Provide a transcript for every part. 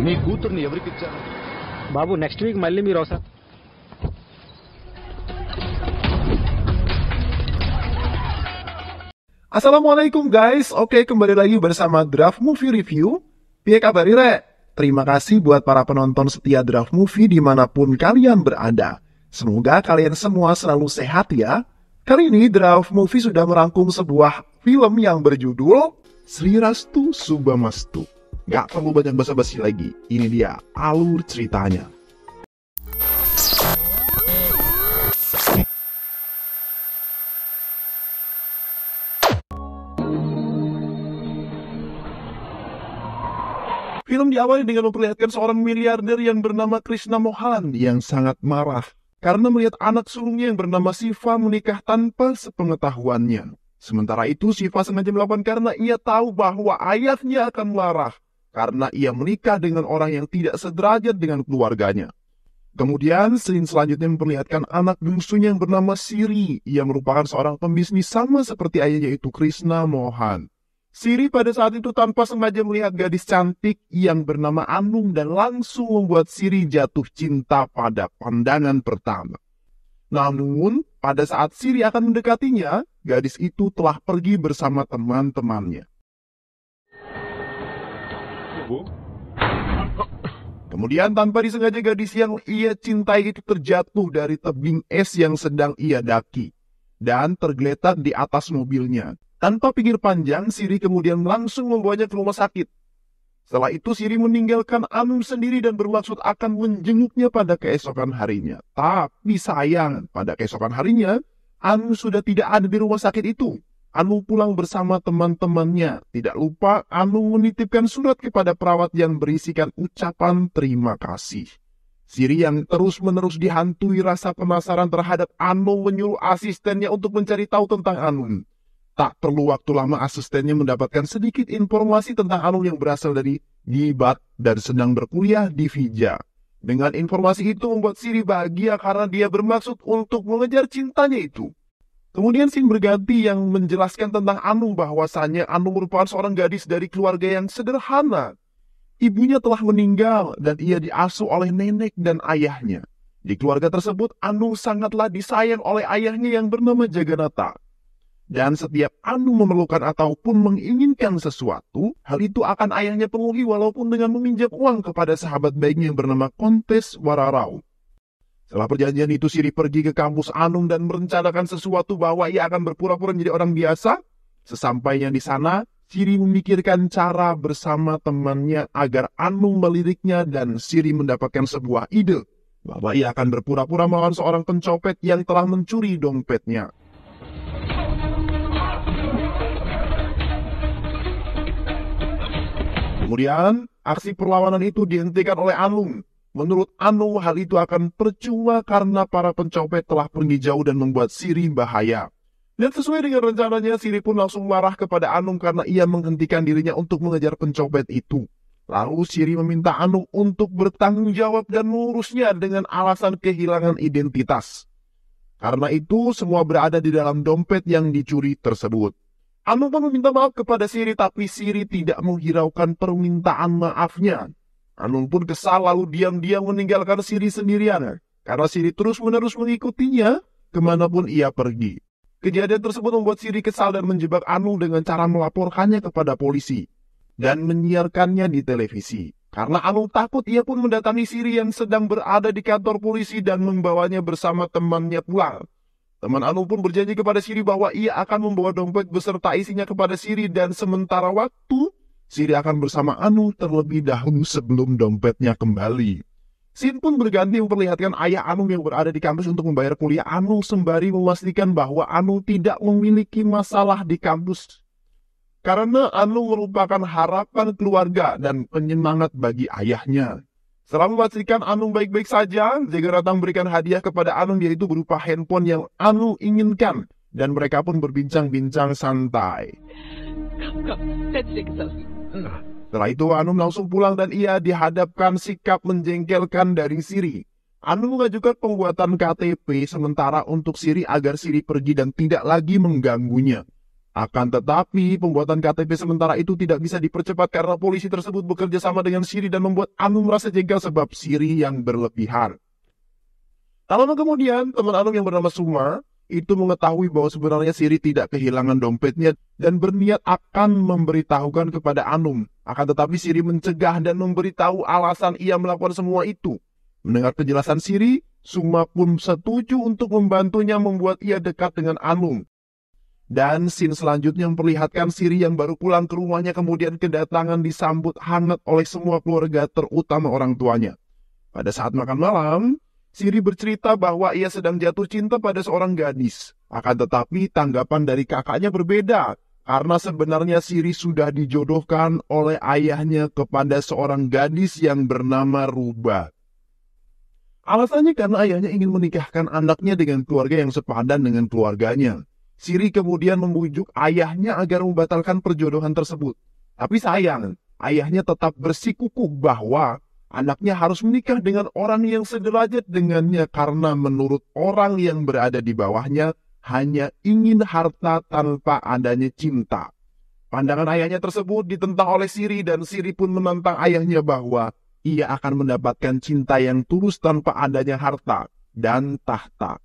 మీ కూతుర్ని ఎవరికిచ్చారు? బాబు next week మళ్ళీ మీరు ఒకసారి. Assalamualaikum guys, oke kembali lagi bersama Draft Movie Review. Piye kabar Ire? Terima kasih buat para penonton setia Draft Movie dimanapun kalian berada. Semoga kalian semua selalu sehat ya. Kali ini Draft Movie sudah merangkum sebuah film yang berjudul Sri Rastu Subamastu. Gak perlu banyak basa-basi lagi, ini dia alur ceritanya. Film diawali dengan memperlihatkan seorang miliarder yang bernama Krishna Mohan yang sangat marah karena melihat anak sulungnya yang bernama Siva menikah tanpa sepengetahuannya. Sementara itu Siva sengaja melakukan karena ia tahu bahwa ayahnya akan marah karena ia menikah dengan orang yang tidak sederajat dengan keluarganya. Kemudian scene selanjutnya memperlihatkan anak bungsunya yang bernama Siri. Ia merupakan seorang pembisnis sama seperti ayahnya yaitu Krishna Mohan. Siri pada saat itu tanpa sengaja melihat gadis cantik yang bernama Anung dan langsung membuat Siri jatuh cinta pada pandangan pertama. Namun, pada saat Siri akan mendekatinya, gadis itu telah pergi bersama teman-temannya. Kemudian tanpa disengaja gadis yang ia cintai itu terjatuh dari tebing es yang sedang ia daki dan tergeletak di atas mobilnya. Tanpa pikir panjang, Siri kemudian langsung membawanya ke rumah sakit. Setelah itu Siri meninggalkan Anung sendiri dan bermaksud akan menjenguknya pada keesokan harinya. Tapi sayang, pada keesokan harinya, Anung sudah tidak ada di rumah sakit itu. Anung pulang bersama teman-temannya. Tidak lupa, Anung menitipkan surat kepada perawat yang berisikan ucapan terima kasih. Siri yang terus-menerus dihantui rasa penasaran terhadap Anung menyuruh asistennya untuk mencari tahu tentang Anung. Tak perlu waktu lama asistennya mendapatkan sedikit informasi tentang Anung yang berasal dari Gibat dan sedang berkuliah di Fija. Dengan informasi itu membuat Siri bahagia karena dia bermaksud untuk mengejar cintanya itu. Kemudian scene berganti yang menjelaskan tentang Anung bahwasannya Anung merupakan seorang gadis dari keluarga yang sederhana. Ibunya telah meninggal dan ia diasuh oleh nenek dan ayahnya. Di keluarga tersebut Anung sangatlah disayang oleh ayahnya yang bernama Jagannatha. Dan setiap Anung memerlukan ataupun menginginkan sesuatu, hal itu akan ayahnya penuhi walaupun dengan meminjam uang kepada sahabat baiknya yang bernama Kontes Wararau. Setelah perjanjian itu Siri pergi ke kampus Anung dan merencanakan sesuatu bahwa ia akan berpura-pura menjadi orang biasa. Sesampainya di sana, Siri memikirkan cara bersama temannya agar Anung meliriknya dan Siri mendapatkan sebuah ide bahwa ia akan berpura-pura melawan seorang pencopet yang telah mencuri dompetnya. Kemudian, aksi perlawanan itu dihentikan oleh Anung. Menurut Anung, hal itu akan percuma karena para pencopet telah pergi jauh dan membuat Siri bahaya. Dan sesuai dengan rencananya, Siri pun langsung marah kepada Anung karena ia menghentikan dirinya untuk mengejar pencopet itu. Lalu Siri meminta Anung untuk bertanggung jawab dan mengurusnya dengan alasan kehilangan identitas. Karena itu, semua berada di dalam dompet yang dicuri tersebut. Anung pun meminta maaf kepada Siri, tapi Siri tidak menghiraukan permintaan maafnya. Anung pun kesal lalu diam-diam meninggalkan Siri sendirian, karena Siri terus-menerus mengikutinya kemanapun ia pergi. Kejadian tersebut membuat Siri kesal dan menjebak Anung dengan cara melaporkannya kepada polisi dan menyiarkannya di televisi. Karena Anung takut, ia pun mendatangi Siri yang sedang berada di kantor polisi dan membawanya bersama temannya pulang. Teman Anung pun berjanji kepada Siri bahwa ia akan membawa dompet beserta isinya kepada Siri dan sementara waktu, Siri akan bersama Anung terlebih dahulu sebelum dompetnya kembali. Scene pun berganti memperlihatkan ayah Anung yang berada di kampus untuk membayar kuliah Anung sembari memastikan bahwa Anung tidak memiliki masalah di kampus. Karena Anung merupakan harapan keluarga dan penyemangat bagi ayahnya. Setelah memastikan Anung baik-baik saja, Jagannatha memberikan hadiah kepada Anung yaitu berupa handphone yang Anung inginkan. Dan mereka pun berbincang-bincang santai. Setelah itu Anung langsung pulang dan ia dihadapkan sikap menjengkelkan dari Siri. Anung mengajukan pembuatan KTP sementara untuk Siri agar Siri pergi dan tidak lagi mengganggunya. Akan tetapi, pembuatan KTP sementara itu tidak bisa dipercepat karena polisi tersebut bekerja sama dengan Siri dan membuat Anum merasa jengkel sebab Siri yang berlebihan. Tak lama kemudian, teman Anum yang bernama Suma itu mengetahui bahwa sebenarnya Siri tidak kehilangan dompetnya dan berniat akan memberitahukan kepada Anum. Akan tetapi Siri mencegah dan memberitahu alasan ia melakukan semua itu. Mendengar penjelasan Siri, Suma pun setuju untuk membantunya membuat ia dekat dengan Anum. Dan scene selanjutnya memperlihatkan Siri yang baru pulang ke rumahnya kemudian kedatangan disambut hangat oleh semua keluarga terutama orang tuanya. Pada saat makan malam, Siri bercerita bahwa ia sedang jatuh cinta pada seorang gadis. Akan tetapi tanggapan dari kakaknya berbeda karena sebenarnya Siri sudah dijodohkan oleh ayahnya kepada seorang gadis yang bernama Ruba. Alasannya karena ayahnya ingin menikahkan anaknya dengan keluarga yang sepadan dengan keluarganya. Siri kemudian membujuk ayahnya agar membatalkan perjodohan tersebut. Tapi sayang, ayahnya tetap bersikukuh bahwa anaknya harus menikah dengan orang yang sederajat dengannya karena menurut orang yang berada di bawahnya hanya ingin harta tanpa adanya cinta. Pandangan ayahnya tersebut ditentang oleh Siri dan Siri pun menantang ayahnya bahwa ia akan mendapatkan cinta yang tulus tanpa adanya harta dan tahta.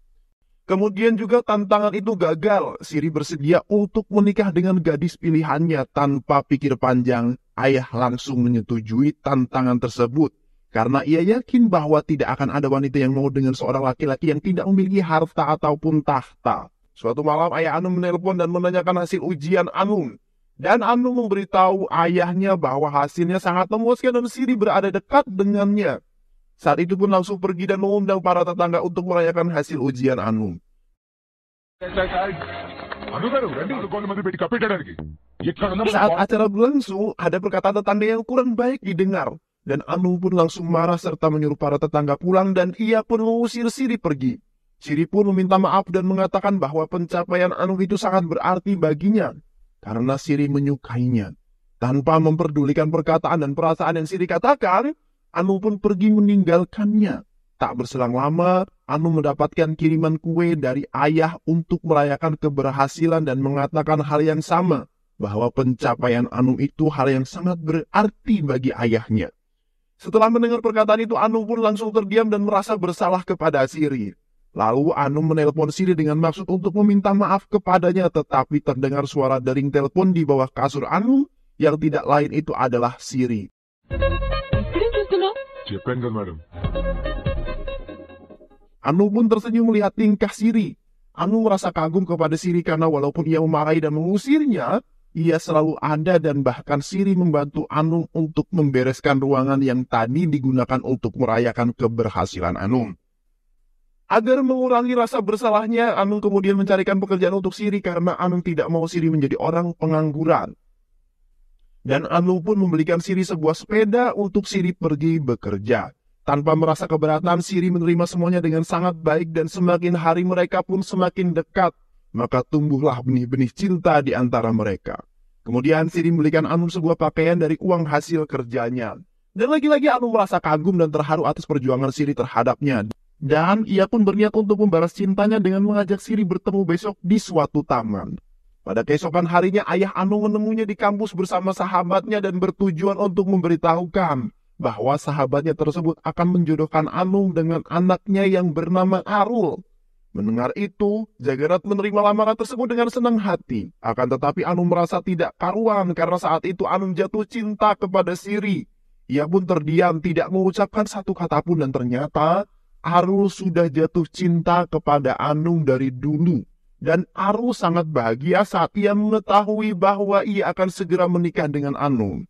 Kemudian juga tantangan itu gagal. Siri bersedia untuk menikah dengan gadis pilihannya tanpa pikir panjang. Ayah langsung menyetujui tantangan tersebut. Karena ia yakin bahwa tidak akan ada wanita yang mau dengan seorang laki-laki yang tidak memiliki harta ataupun tahta. Suatu malam ayah Anum menelpon dan menanyakan hasil ujian Anum. Dan Anum memberitahu ayahnya bahwa hasilnya sangat memuaskan dan Siri berada dekat dengannya. Saat itu pun langsung pergi dan mengundang para tetangga untuk merayakan hasil ujian Anum. Saat acara berlangsung, ada perkataan tetangga yang kurang baik didengar. Dan Anum pun langsung marah serta menyuruh para tetangga pulang dan ia pun mengusir Siri pergi. Siri pun meminta maaf dan mengatakan bahwa pencapaian Anum itu sangat berarti baginya. Karena Siri menyukainya. Tanpa memperdulikan perkataan dan perasaan yang Siri katakan, Anum pun pergi meninggalkannya. Tak berselang lama, Anum mendapatkan kiriman kue dari ayah untuk merayakan keberhasilan dan mengatakan hal yang sama, bahwa pencapaian Anum itu hal yang sangat berarti bagi ayahnya. Setelah mendengar perkataan itu, Anum pun langsung terdiam dan merasa bersalah kepada Siri. Lalu Anum menelpon Siri dengan maksud untuk meminta maaf kepadanya, tetapi terdengar suara dering telepon di bawah kasur Anum yang tidak lain itu adalah Siri. Anum pun tersenyum melihat tingkah Siri. Anum merasa kagum kepada Siri karena walaupun ia memarahi dan mengusirnya, ia selalu ada dan bahkan Siri membantu Anum untuk membereskan ruangan yang tadi digunakan untuk merayakan keberhasilan Anum. Agar mengurangi rasa bersalahnya, Anum kemudian mencarikan pekerjaan untuk Siri karena Anum tidak mau Siri menjadi orang pengangguran. Dan Anum pun membelikan Siri sebuah sepeda untuk Siri pergi bekerja. Tanpa merasa keberatan, Siri menerima semuanya dengan sangat baik dan semakin hari mereka pun semakin dekat. Maka tumbuhlah benih-benih cinta di antara mereka. Kemudian Siri membelikan Anum sebuah pakaian dari uang hasil kerjanya. Dan lagi-lagi Anum merasa kagum dan terharu atas perjuangan Siri terhadapnya. Dan ia pun berniat untuk membalas cintanya dengan mengajak Siri bertemu besok di suatu taman. Pada keesokan harinya, ayah Anum menemuinya di kampus bersama sahabatnya dan bertujuan untuk memberitahukan bahwa sahabatnya tersebut akan menjodohkan Anum dengan anaknya yang bernama Arul. Mendengar itu, Jagarat menerima lamaran tersebut dengan senang hati. Akan tetapi Anum merasa tidak karuan karena saat itu Anum jatuh cinta kepada Siri. Ia pun terdiam, tidak mengucapkan satu kata pun dan ternyata Arul sudah jatuh cinta kepada Anum dari dulu. Dan Arul sangat bahagia saat ia mengetahui bahwa ia akan segera menikah dengan Anum.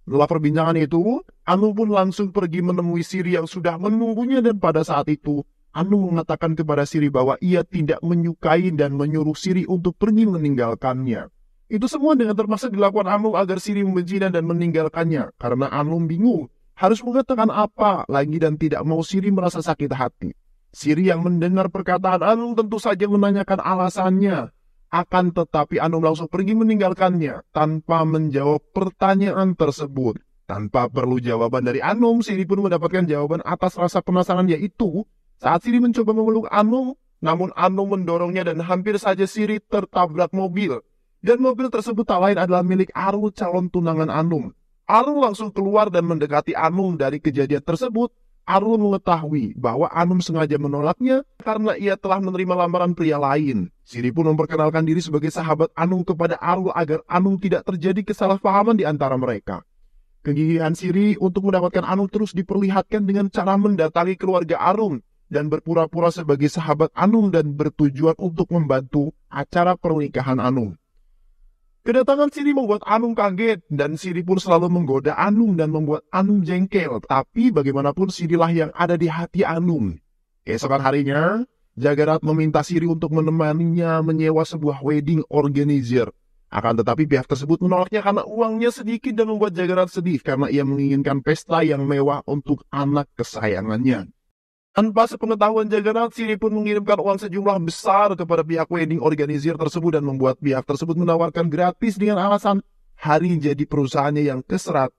Setelah perbincangan itu, Anum pun langsung pergi menemui Siri yang sudah menunggunya dan pada saat itu, Anum mengatakan kepada Siri bahwa ia tidak menyukai dan menyuruh Siri untuk pergi meninggalkannya. Itu semua dengan terpaksa dilakukan Anum agar Siri membencinya dan meninggalkannya, karena Anum bingung harus mengatakan apa lagi dan tidak mau Siri merasa sakit hati. Siri yang mendengar perkataan Anum tentu saja menanyakan alasannya. Akan tetapi Anum langsung pergi meninggalkannya tanpa menjawab pertanyaan tersebut. Tanpa perlu jawaban dari Anum, Siri pun mendapatkan jawaban atas rasa penasaran yaitu saat Siri mencoba memeluk Anum, namun Anum mendorongnya dan hampir saja Siri tertabrak mobil. Dan mobil tersebut tak lain adalah milik Arul, calon tunangan Anung. Arul langsung keluar dan mendekati Anung. Dari kejadian tersebut, Arul mengetahui bahwa Anung sengaja menolaknya karena ia telah menerima lamaran pria lain. Siri pun memperkenalkan diri sebagai sahabat Anung kepada Arul agar Anung tidak terjadi kesalahpahaman di antara mereka. Kegigihan Siri untuk mendapatkan Anung terus diperlihatkan dengan cara mendatangi keluarga Anung dan berpura-pura sebagai sahabat Anung dan bertujuan untuk membantu acara pernikahan Anung. Kedatangan Siri membuat Anung kaget dan Siri pun selalu menggoda Anung dan membuat Anung jengkel. Tapi bagaimanapun Sirilah yang ada di hati Anung. Keesokan harinya, Jagarath meminta Siri untuk menemaninya menyewa sebuah wedding organizer. Akan tetapi pihak tersebut menolaknya karena uangnya sedikit dan membuat Jagarath sedih karena ia menginginkan pesta yang mewah untuk anak kesayangannya. Tanpa sepengetahuan Jagarath, Siri pun mengirimkan uang sejumlah besar kepada pihak wedding organizer tersebut dan membuat pihak tersebut menawarkan gratis dengan alasan hari jadi perusahaannya yang ke-100.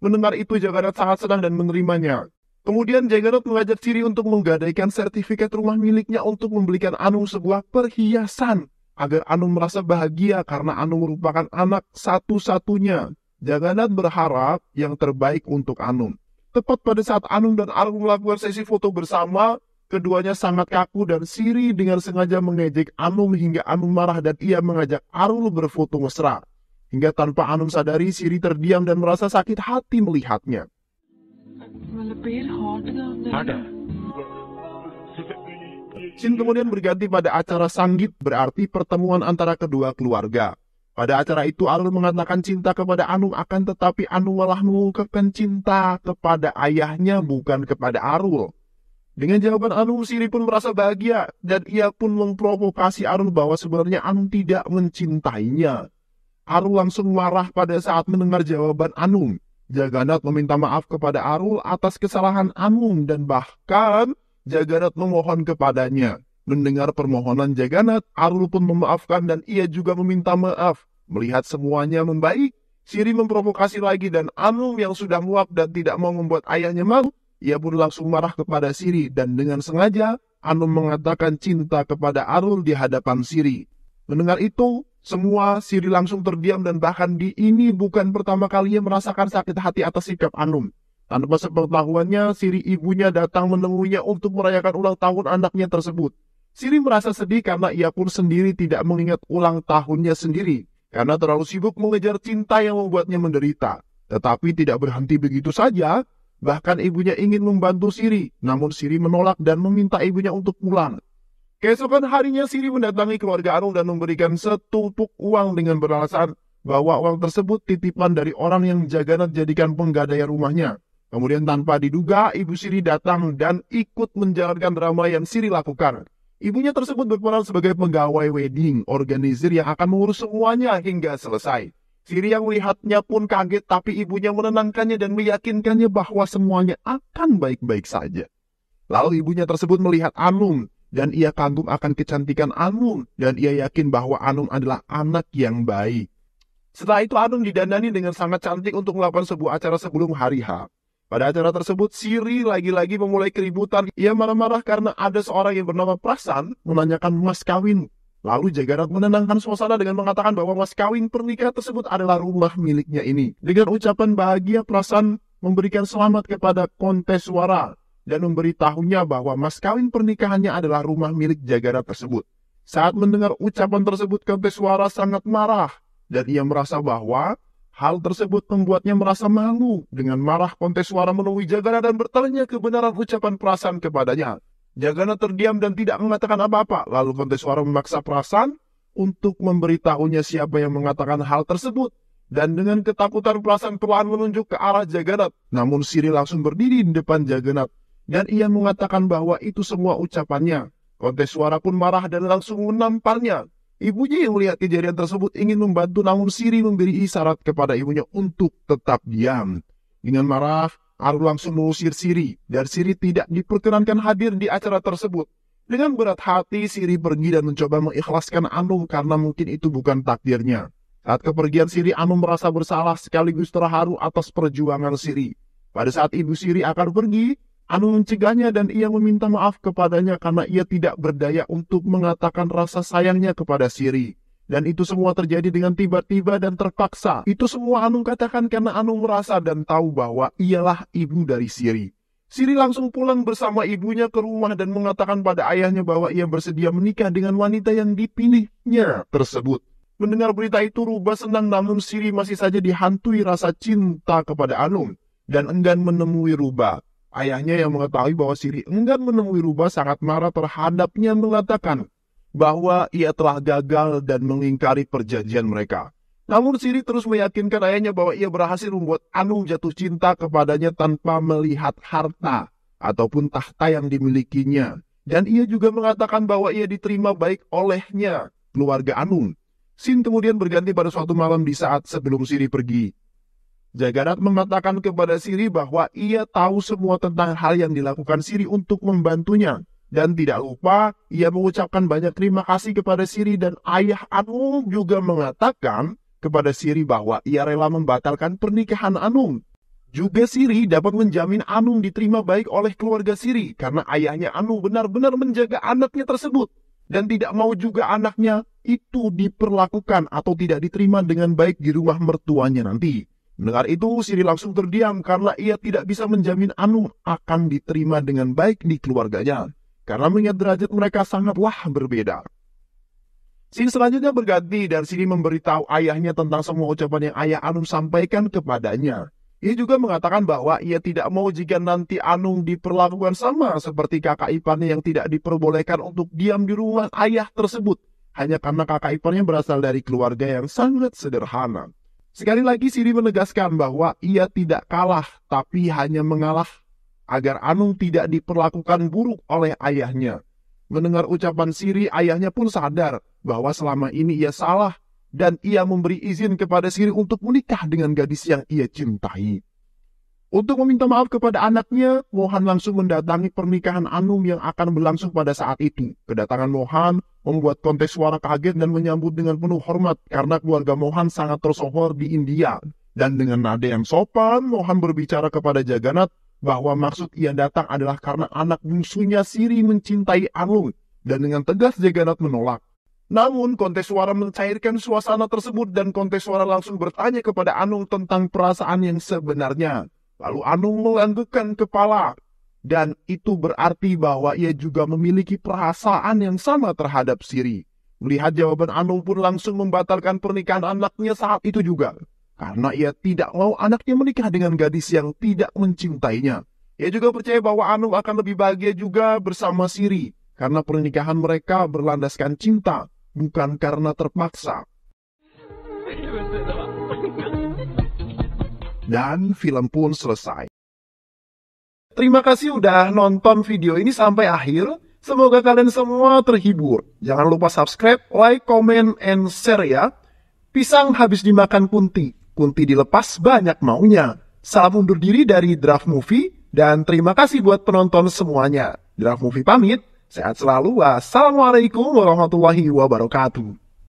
Mendengar itu, Jagarath sangat senang dan menerimanya. Kemudian Jagarath mengajak Siri untuk menggadaikan sertifikat rumah miliknya untuk membelikan Anung sebuah perhiasan agar Anung merasa bahagia karena Anung merupakan anak satu-satunya. Jagarath berharap yang terbaik untuk Anung. Tepat pada saat Anung dan Arul melakukan sesi foto bersama, keduanya sangat kaku dan Siri dengan sengaja mengejek Anung hingga Anung marah dan ia mengajak Arul berfoto mesra. Hingga tanpa Anung sadari, Siri terdiam dan merasa sakit hati melihatnya. Scene kemudian berganti pada acara sanggit, berarti pertemuan antara kedua keluarga. Pada acara itu Arul mengatakan cinta kepada Anung, akan tetapi Anung malah mengungkapkan cinta kepada ayahnya bukan kepada Arul. Dengan jawaban Anung, Siri pun merasa bahagia dan ia pun memprovokasi Arul bahwa sebenarnya Anung tidak mencintainya. Arul langsung marah pada saat mendengar jawaban Anung. Jagarath meminta maaf kepada Arul atas kesalahan Anung dan bahkan Jagarath memohon kepadanya. Mendengar permohonan Jagarath, Arul pun memaafkan dan ia juga meminta maaf. Melihat semuanya membaik, Siri memprovokasi lagi dan Anung yang sudah muak dan tidak mau membuat ayahnya malu, ia pun langsung marah kepada Siri dan dengan sengaja Anung mengatakan cinta kepada Arul di hadapan Siri. Mendengar itu, semua Siri langsung terdiam dan bahkan ini bukan pertama kalinya merasakan sakit hati atas sikap Anung. Tanpa sepengetahuannya, Siri ibunya datang menemuinya untuk merayakan ulang tahun anaknya tersebut. Siri merasa sedih karena ia pun sendiri tidak mengingat ulang tahunnya sendiri, karena terlalu sibuk mengejar cinta yang membuatnya menderita. Tetapi tidak berhenti begitu saja, bahkan ibunya ingin membantu Siri, namun Siri menolak dan meminta ibunya untuk pulang. Keesokan harinya Siri mendatangi keluarga Anung dan memberikan setumpuk uang dengan beralasan bahwa uang tersebut titipan dari orang yang Jagarath jadikan penggadaian rumahnya. Kemudian tanpa diduga, ibu Siri datang dan ikut menjalankan drama yang Siri lakukan. Ibunya tersebut berperan sebagai pegawai wedding organizer yang akan mengurus semuanya hingga selesai. Siri yang melihatnya pun kaget, tapi ibunya menenangkannya dan meyakinkannya bahwa semuanya akan baik-baik saja. Lalu ibunya tersebut melihat Anung, dan ia kagum akan kecantikan Anung, dan ia yakin bahwa Anung adalah anak yang baik. Setelah itu Anung didandani dengan sangat cantik untuk melakukan sebuah acara sebelum hari H. Pada acara tersebut, Siri lagi-lagi memulai keributan. Ia marah-marah karena ada seorang yang bernama Prasan menanyakan mas kawin. Lalu Jagarath menenangkan suasana dengan mengatakan bahwa mas kawin pernikahan tersebut adalah rumah miliknya ini. Dengan ucapan bahagia, Prasan memberikan selamat kepada Konteswara dan memberitahunya bahwa mas kawin pernikahannya adalah rumah milik Jagarath tersebut. Saat mendengar ucapan tersebut, Konteswara sangat marah dan ia merasa bahwa hal tersebut membuatnya merasa malu. Dengan marah, Konteswara menemui Jagarath dan bertanya kebenaran ucapan Prasan kepadanya. Jagarath terdiam dan tidak mengatakan apa-apa. Lalu Konteswara memaksa Prasan untuk memberitahunya siapa yang mengatakan hal tersebut. Dan dengan ketakutan Prasan perlahan menunjuk ke arah Jagarath. Namun Siri langsung berdiri di depan Jagarath dan ia mengatakan bahwa itu semua ucapannya. Konteswara pun marah dan langsung menamparnya. Ibunya yang melihat kejadian tersebut ingin membantu, namun Siri memberi isyarat kepada ibunya untuk tetap diam. Dengan marah, Arul langsung mengusir Siri, dan Siri tidak diperkenankan hadir di acara tersebut. Dengan berat hati, Siri pergi dan mencoba mengikhlaskan Anung karena mungkin itu bukan takdirnya. Saat kepergian Siri, Anung merasa bersalah sekaligus terharu atas perjuangan Siri. Pada saat ibu Siri akan pergi, Anung mencegahnya dan ia meminta maaf kepadanya karena ia tidak berdaya untuk mengatakan rasa sayangnya kepada Siri. Dan itu semua terjadi dengan tiba-tiba dan terpaksa. Itu semua Anung katakan karena Anung merasa dan tahu bahwa ialah ibu dari Siri. Siri langsung pulang bersama ibunya ke rumah dan mengatakan pada ayahnya bahwa ia bersedia menikah dengan wanita yang dipilihnya tersebut. Mendengar berita itu, Ruba senang, namun Siri masih saja dihantui rasa cinta kepada Anung dan enggan menemui Ruba. Ayahnya yang mengetahui bahwa Siri enggan menemui Ruba sangat marah terhadapnya, mengatakan bahwa ia telah gagal dan mengingkari perjanjian mereka. Namun Siri terus meyakinkan ayahnya bahwa ia berhasil membuat Anung jatuh cinta kepadanya tanpa melihat harta ataupun tahta yang dimilikinya. Dan ia juga mengatakan bahwa ia diterima baik olehnya, keluarga Anung. Scene kemudian berganti pada suatu malam di saat sebelum Siri pergi. Jagannath mengatakan kepada Siri bahwa ia tahu semua tentang hal yang dilakukan Siri untuk membantunya. Dan tidak lupa, ia mengucapkan banyak terima kasih kepada Siri, dan ayah Anung juga mengatakan kepada Siri bahwa ia rela membatalkan pernikahan Anung. Juga Siri dapat menjamin Anung diterima baik oleh keluarga Siri karena ayahnya Anung benar-benar menjaga anaknya tersebut. Dan tidak mau juga anaknya itu diperlakukan atau tidak diterima dengan baik di rumah mertuanya nanti. Mendengar itu, Siri langsung terdiam karena ia tidak bisa menjamin Anung akan diterima dengan baik di keluarganya. Karena mengingat derajat mereka sangatlah berbeda. Scene selanjutnya berganti dan Siri memberitahu ayahnya tentang semua ucapan yang ayah Anung sampaikan kepadanya. Ia juga mengatakan bahwa ia tidak mau jika nanti Anung diperlakukan sama seperti kakak iparnya yang tidak diperbolehkan untuk diam di rumah ayah tersebut. Hanya karena kakak iparnya berasal dari keluarga yang sangat sederhana. Sekali lagi Siri menegaskan bahwa ia tidak kalah tapi hanya mengalah agar Anung tidak diperlakukan buruk oleh ayahnya. Mendengar ucapan Siri, ayahnya pun sadar bahwa selama ini ia salah dan ia memberi izin kepada Siri untuk menikah dengan gadis yang ia cintai. Untuk meminta maaf kepada anaknya, Mohan langsung mendatangi pernikahan Anung yang akan berlangsung pada saat itu. Kedatangan Mohan membuat Konteswara kaget dan menyambut dengan penuh hormat karena keluarga Mohan sangat tersohor di India. Dan dengan nada yang sopan, Mohan berbicara kepada Jagannath bahwa maksud ia datang adalah karena anak bungsunya Siri mencintai Anung, dan dengan tegas Jagannath menolak. Namun Konteswara mencairkan suasana tersebut dan Konteswara langsung bertanya kepada Anung tentang perasaan yang sebenarnya. Lalu Anung menganggukkan kepala, dan itu berarti bahwa ia juga memiliki perasaan yang sama terhadap Siri. Melihat jawaban Anung pun langsung membatalkan pernikahan anaknya saat itu juga. Karena ia tidak mau anaknya menikah dengan gadis yang tidak mencintainya. Ia juga percaya bahwa Anung akan lebih bahagia juga bersama Siri. Karena pernikahan mereka berlandaskan cinta, bukan karena terpaksa. Dan film pun selesai. Terima kasih udah nonton video ini sampai akhir. Semoga kalian semua terhibur. Jangan lupa subscribe, like, comment, and share ya. Pisang habis dimakan kunti. Kunti dilepas banyak maunya. Salam undur diri dari Draft Movie, dan terima kasih buat penonton semuanya. Draft Movie pamit, sehat selalu, wassalamualaikum warahmatullahi wabarakatuh.